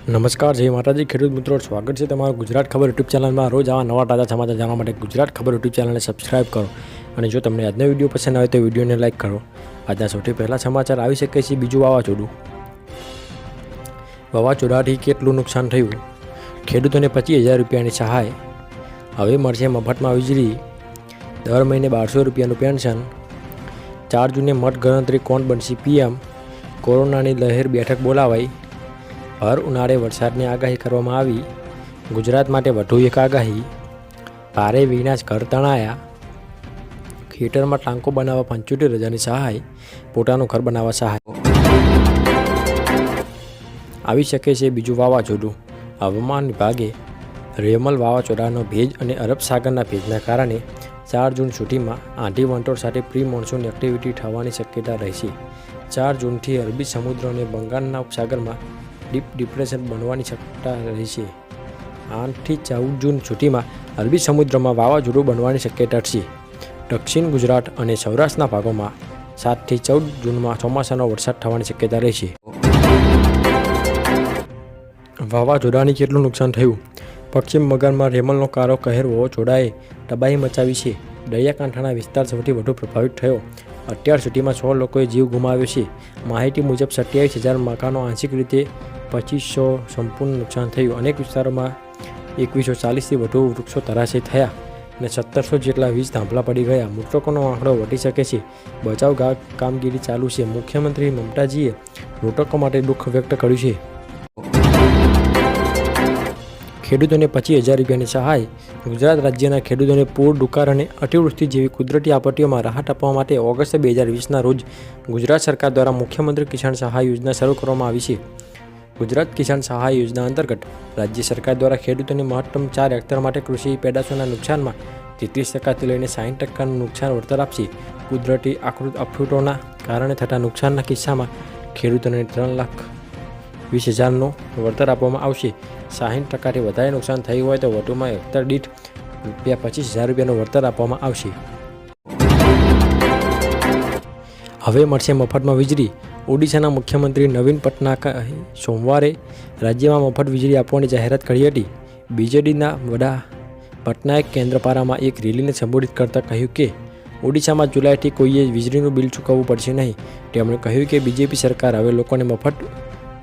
નમસ્કાર, જય માતાજી ખેડૂત મિત્રો, સ્વાગત છે તમારું ગુજરાત ખબર યુટ્યુબ ચેનલમાં। રોજ આવા નવા તાજા સમાચાર જાણવા માટે ગુજરાત ખબર યુટ્યુબ ચેનલને સબસ્ક્રાઇબ કરો અને જો તમને આજનો વિડીયો પસંદ આવે તો વિડીયોને લાઇક કરો। આજના સૌથી પહેલા સમાચાર આવી શકે છે બીજું વાવાઝોડું। વાવાઝોડાથી કેટલું નુકસાન થયું? ખેડૂતોને 25,000 રૂપિયાની સહાય। હવે મળશે મફતમાં વીજળી। દર મહિને 1200 રૂપિયાનું પેન્શન। 4 જૂને મતગણતરી, કોણ બનશે પીએમ? કોરોનાની લહેર, બેઠક બોલાવાઈ। હર ઉનાળે વરસાદની આગાહી કરવામાં આવી। ગુજરાત માટે વધુ એક આગાહી। ભારે વિનાશ, ઘર તણાયા। ખેતરમાં ટાંકો બનાવવા 75,000ની સહાય। પોતાનું ઘર બનાવવા સહાય। આવી શકે છે બીજું વાવાઝોડું। હવામાન વિભાગે રેમલ વાવાઝોડાનો ભેજ અને અરબ સાગરના ભેજના કારણે 4 જૂન સુધીમાં આંધી વંટોળ સાથે પ્રી મોન્સૂન એક્ટિવિટી થવાની શક્યતા રહેશે। 4 જૂનથી અરબી સમુદ્ર અને બંગાળના ઉપસાગરમાં ડીપ ડિપ્રેશન બનવાની શક્યતા રહેશે। 8થી 14 જૂન સુધીમાં અરબી સમુદ્રમાં વાવાઝોડું બનવાની શક્યતા છે। દક્ષિણ ગુજરાત અને સૌરાષ્ટ્રના ભાગોમાં 7થી 14 જૂનમાં ચોમાસાનો વરસાદ થવાની શક્યતા રહેશે। વાવાઝોડાની કેટલું નુકસાન થયું? પશ્ચિમ બંગાળમાં રેમલનો કારો કહેર વાવાઝોડાએ તબાહી મચાવી છે। દરિયાકાંઠાના વિસ્તાર સૌથી વધુ પ્રભાવિત થયો। અત્યાર સુધીમાં 100 લોકોએ જીવ ગુમાવ્યો છે। માહિતી મુજબ 27,000 મકાનો આંશિક રીતે, 2500 સંપૂર્ણ નુકસાન થયું। અનેક વિસ્તારોમાં 2140થી વધુ વૃક્ષો ધરાશયી થયા અને 1700 જેટલા વીજ થાંભલા પડી ગયા। મૃતકોનો આંકડો વધી શકે છે। બચાવ કામગીરી ચાલુ છે। મુખ્યમંત્રી મમતાજીએ મૃતકો માટે દુઃખ વ્યક્ત કર્યું છે। ખેડૂતોને 25,000 રૂપિયાની સહાય। ગુજરાત રાજ્યના ખેડૂતોને પૂર, દુકાળ અને અતિવૃષ્ટિ જેવી કુદરતી આપત્તિઓમાં રાહત આપવા માટે ઓગસ્ટ 2020ના રોજ ગુજરાત સરકાર દ્વારા મુખ્યમંત્રી કિસાન સહાય યોજના શરૂ કરવામાં આવી છે। ગુજરાત કિસાન સહાય યોજના અંતર્ગત રાજ્ય સરકાર દ્વારા ખેડૂતોને મહત્તમ 4 હેક્ટર માટે કૃષિ પેદાશોના નુકસાનમાં 33%થી લઈને 60%નું નુકસાન વળતર આપશે। કુદરતી આફતોના કારણે થતા નુકસાનના કિસ્સામાં ખેડૂતોને 3,20,000નું વળતર આપવામાં આવશે। 60%થી વધારે નુકસાન થયું હોય તો વધુમાં હેક્ટર દીઠ ₹25,000 રૂપિયાનું વળતર આપવામાં આવશે। હવે મળશે મફતમાં વીજળી। ઓડિશાના મુખ્યમંત્રી નવીન પટનાયકે સોમવારે રાજ્યમાં મફત વીજળી આપવાની જાહેરાત કરી હતી। બીજેડીના વડા પટનાયક કેન્દ્રપારામાં એક રેલીને સંબોધિત કરતાં કહ્યું કે ઓડિશામાં જુલાઈથી કોઈએ વીજળીનું બિલ ચૂકવવું પડશે નહીં। તેમણે કહ્યું કે બીજેપી સરકાર હવે લોકોને મફત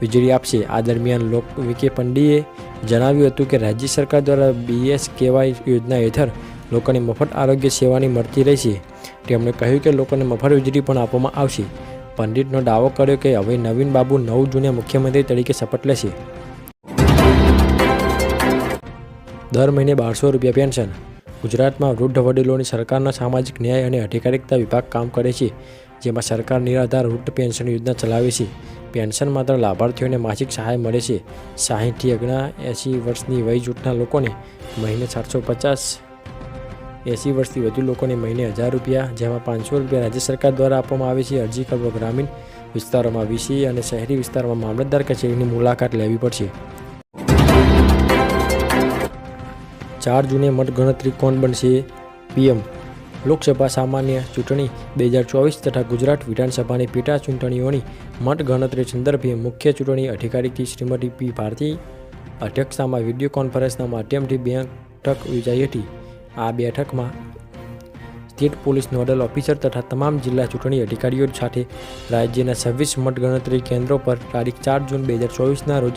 વીજળી આપશે। આ દરમિયાન લોક વિકે પંડ્યાએ જણાવ્યું હતું કે રાજ્ય સરકાર દ્વારા BSKY યોજના હેઠળ લોકોને મફત આરોગ્ય સેવાની મળતી રહેશે। તેમણે કહ્યું કે લોકોને મફત વીજળી પણ આપવામાં આવશે। પંડિતનો દાવો કર્યો કે હવે નવીન બાબુ 9 જૂને મુખ્યમંત્રી તરીકે શપથ લેશે। દર મહિને 1200 રૂપિયા પેન્શન। ગુજરાતમાં વૃદ્ધ વડીલોની સરકારના સામાજિક ન્યાય અને અધિકારિતા વિભાગ કામ કરે છે, જેમાં સરકાર નિરાધાર વૃદ્ધ પેન્શન યોજના ચલાવે છે। પેન્શન માત્ર લાભાર્થીઓને માસિક સહાય મળે છે। 60થી 79 વર્ષની વય જૂથના લોકોને મહિને 750, 80 વર્ષથી વધુ લોકોને મહિને 1,000 રૂપિયા, જેમાં 500 રૂપિયા રાજ્ય સરકાર દ્વારા આપવામાં આવે છે। અરજી કરવા ગ્રામીણ વિસ્તારોમાં VC અને શહેરી વિસ્તારમાં મામલતદાર કચેરીની મુલાકાત લેવી પડશે। 4 જૂને મતગણતરી, કોણ બનશે પીએમ? લોકસભા સામાન્ય ચૂંટણી 2024 તથા ગુજરાત વિધાનસભાની પેટા ચૂંટણીઓની મતગણતરી સંદર્ભે મુખ્ય ચૂંટણી અધિકારી શ્રીમતી P. ભારતી અધ્યક્ષતામાં વિડીયો કોન્ફરન્સના માધ્યમથી બેઠક યોજાઈ હતી। આ બેઠકમાં સ્ટેટ પોલીસ નોડલ ઓફિસર તથા તમામ જિલ્લા ચૂંટણી અધિકારીઓ સાથે રાજ્યના 26 મતગણતરી કેન્દ્રો પર તારીખ 4 જૂન 2024ના રોજ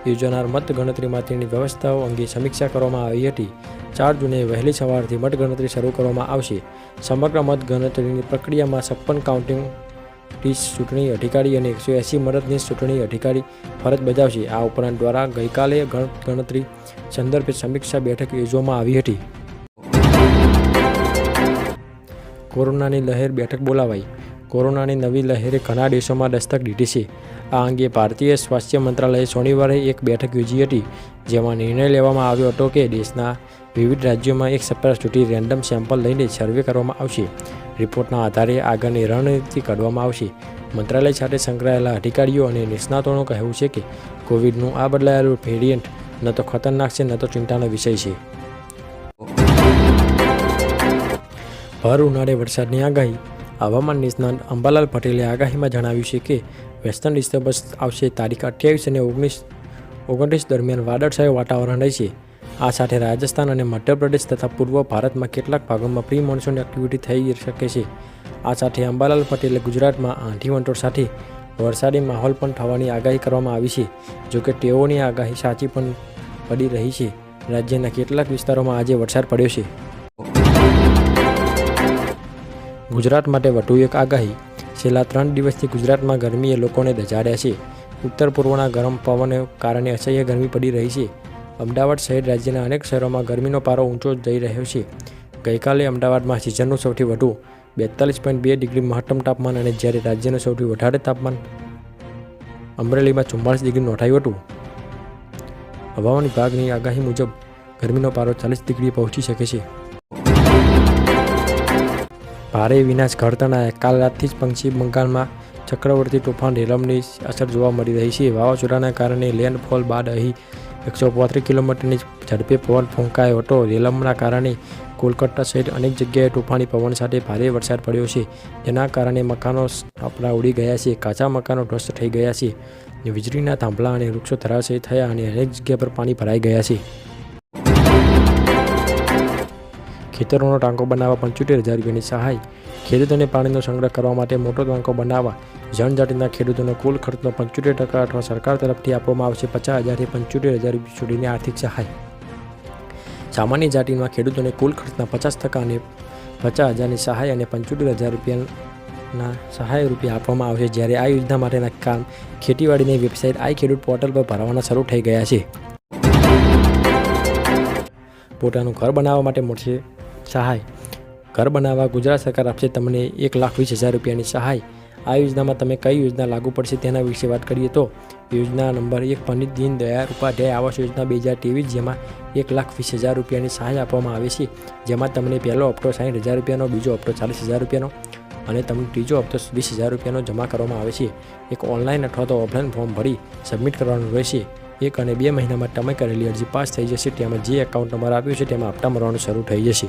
યોજાનાર મતગણતરી માટેની વ્યવસ્થાઓ અંગે સમીક્ષા કરવામાં આવી હતી। 4 જૂને વહેલી સવારથી મતગણતરી શરૂ કરવામાં આવશે। સમગ્ર મતગણતરીની પ્રક્રિયામાં 56 કાઉન્ટિંગ ચૂંટણી અધિકારી અને 180 મદદનીશ ચૂંટણી અધિકારી ફરજ બજાવશે। આ ઉપરાંત દ્વારા ગઈકાલે ગણતરી સંદર્ભે સમીક્ષા બેઠક યોજવામાં આવી હતી। કોરોનાની લહેર, બેઠક બોલાવાઈ। કોરોનાની નવી લહેરે ઘણા દેશોમાં દસ્તક દીધી છે। આ અંગે ભારતીય સ્વાસ્થ્ય મંત્રાલયે શનિવારે એક બેઠક યોજી હતી, જેમાં નિર્ણય લેવામાં આવ્યો હતો કે દેશના વિવિધ રાજ્યોમાં એક સપ્તાહ સુધી રેન્ડમ સેમ્પલ લઈને સર્વે કરવામાં આવશે। રિપોર્ટના આધારે આગળની રણનીતિ ઘડવામાં આવશે। મંત્રાલય સાથે સંકળાયેલા અધિકારીઓ અને નિષ્ણાતોનું કહેવું છે કે કોવિડનું આ બદલાયેલું વેરિયન્ટ ન તો ખતરનાક છે, ન તો ચિંતાનો વિષય છે। ભર ઉનાળે વરસાદની આગાહી। હવામાન નિષ્ણાત અંબાલાલ પટેલે આગાહીમાં જણાવ્યું છે કે વેસ્ટર્ન ડિસ્ટર્બન્સ આવશે તારીખ 28 અને 29 29 દરમિયાન વાદળછાયું વાતાવરણ રહેશે. આ સાથે રાજસ્થાન અને મધ્યપ્રદેશ તથા પૂર્વ ભારતમાં કેટલાક ભાગોમાં પ્રી મોન્સૂન એક્ટિવિટી થઈ શકે છે. આ સાથે અંબાલાલ પટેલે ગુજરાતમાં આંધી વંટોળ સાથે વરસાદી માહોલ પણ થવાની આગાહી કરવામાં આવી છે. જોકે તેઓની આગાહી સાચી પણ પડી રહી છે. રાજ્યના કેટલાક વિસ્તારોમાં આજે વરસાદ પડ્યો છે. ગુજરાત માટે વધુ એક આગાહી. છેલ્લા 3 દિવસથી ગુજરાતમાં ગરમીએ લોકોને દઝાડ્યા છે. ઉત્તર પૂર્વના ગરમ પવનને કારણે અસહ્ય ગરમી પડી રહી છે. અમદાવાદ સહિત રાજ્યના અનેક શહેરોમાં ગરમીનો પારો ઊંચો જઈ રહ્યો છે. ગઈકાલે અમદાવાદમાં સિઝનનું સૌથી વધુ 42.2 ડિગ્રી મહત્તમ તાપમાન અને જ્યારે રાજ્યનું સૌથી વધારે તાપમાન અમરેલીમાં 44 ડિગ્રી નોંધાયું હતું. હવામાન વિભાગની આગાહી મુજબ ગરમીનો પારો 40 ડિગ્રી પહોંચી શકે છે. ભારે વિનાશ ઘડતરના કાલ રાતથી જ પશ્ચિમ બંગાળમાં ચક્રવર્તી તોફાન રેલમની અસર જોવા મળી રહી છે. વાવાઝોડાના કારણે લેન્ડફોલ બાદ અહીં 135 કિલોમીટરની ઝડપે પવન ફૂંકાયો હતો. રેલમના કારણે કોલકાતા સહિત અનેક જગ્યાએ તોફાની પવન સાથે ભારે વરસાદ પડ્યો છે. જેના કારણે મકાનો આપણા ઉડી ગયા છે. કાચા મકાનો ધ્વસ્ત થઈ ગયા છે. વીજળીના થાંભલા અને વૃક્ષો ધરાશયી થયા અને અનેક જગ્યા પર પાણી ભરાઈ ગયા છે. ખેતરોનો ટાંકો બનાવવા 75,000 રૂપિયાની સહાય. ખેડૂતોને પાણીનો સંગ્રહ કરવા માટે મોટો ટાંકો બનાવવા જનજાતિના ખેડૂતોનો કુલ ખર્ચનો 75% અથવા સરકાર તરફથી આપવામાં આવશે 50,000 થી 75,000 સુધીની આર્થિક સહાય. સામાન્ય જાતિના ખેડૂતોને કુલ ખર્ચના 50% અને 50,000ની સહાય અને 75,000 રૂપિયાના સહાય રૂપિયા આપવામાં આવશે. જ્યારે આ યોજના માટેના કામ ખેતીવાડીની વેબસાઇટ આઈ ખેડૂત પોર્ટલ પર ભરવાના શરૂ થઈ ગયા છે. પોતાનું ઘર બનાવવા માટે મળશે સહાય. ઘર બનાવવા ગુજરાત સરકાર આપશે તમને 1,20,000 રૂપિયાની સહાય. આ યોજનામાં તમે કઈ યોજના લાગુ પડશે તેના વિશે વાત કરીએ તો યોજના નંબર 1 પંડિત દીનદયાળ ઉપાધ્યાય આવાસ યોજના 2023, જેમાં 1,20,000 રૂપિયાની સહાય આપવામાં આવે છે. જેમાં તમને પહેલો હપ્તો 60,000 રૂપિયાનો, બીજો હપ્તો 40,000 રૂપિયાનો અને તમને ત્રીજો હપ્તો 20,000 રૂપિયાનો જમા કરવામાં આવે છે. એક ઓનલાઈન અથવા તો ઓફલાઈન ફોર્મ ભરી સબમિટ કરવાનું રહેશે. 1 અને 2 મહિનામાં તમે કરેલી અરજી પાસ થઈ જશે. તેમાં જે એકાઉન્ટ નંબર આપ્યો છે તેમાં હપ્તા મળવાનું શરૂ થઈ જશે.